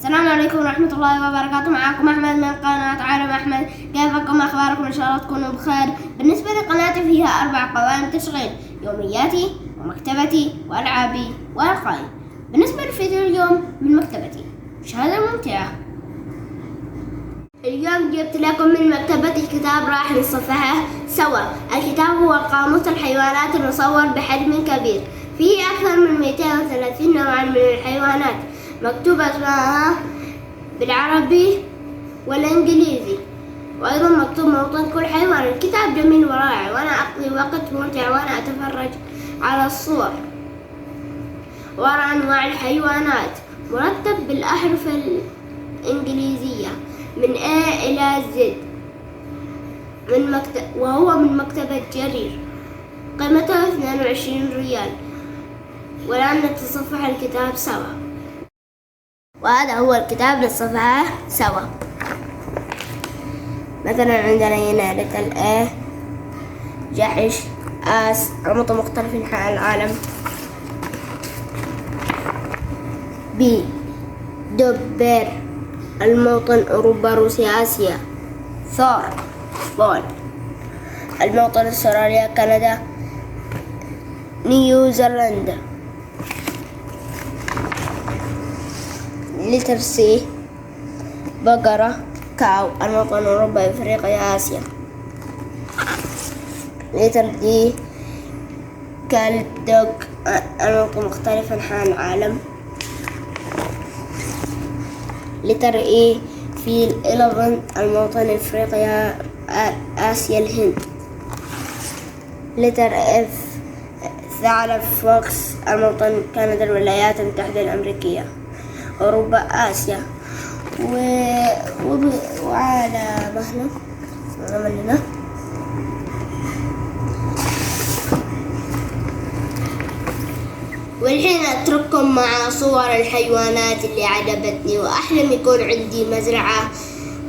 السلام عليكم ورحمة الله وبركاته. معكم أحمد من قناة عالم أحمد. كيفكم؟ أخباركم؟ إن شاء الله تكونوا بخير. بالنسبة لقناتي فيها 4 قوائم تشغيل: يومياتي ومكتبتي وألعابي وألقائي. بالنسبة لفيديو اليوم من مكتبتي، مشاهدة ممتعة. اليوم جبت لكم من مكتبتي كتاب راح نصفحه سوا. الكتاب هو قاموس الحيوانات المصور بحجم كبير، فيه أكثر من 230 نوعا من الحيوانات، مكتوب اسمها بالعربي والإنجليزي، وأيضا مكتوب موطن كل حيوان. الكتاب جميل ورائع، وأنا أقضي وقت ممتع وأنا أتفرج على الصور وأرى أنواع الحيوانات، مرتب بالأحرف الإنجليزية من A إلى Z، وهو من مكتبة جرير. قيمته 22 ريال. والآن نتصفح الكتاب سوا. وهذا هو الكتاب نتصفحه سوا. مثلا عندنا هنا لتل A جحش، آس، أنماط مختلفة في أنحاء العالم. B دب، بير، الموطن أوروبا، روسيا، آسيا. ثور، بول، الموطن استراليا، كندا، نيوزيلندا. لتر سي بقرة، كاو، الموطن أوروبا، إفريقيا، آسيا. لتر دي كلب، دوغ، الموطن مختلف أنحاء العالم. لتر اي فيل، إليفنت، الموطن إفريقيا، آسيا، الهند. لتر اف ثعلب، فوكس، الموطن كندا، الولايات المتحدة الأمريكية، أوروبا، آسيا. وعلى مهله عملنا. والحين أترككم مع صور الحيوانات اللي عجبتني، وأحلم يكون عندي مزرعة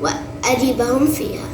وأجيبهم فيها.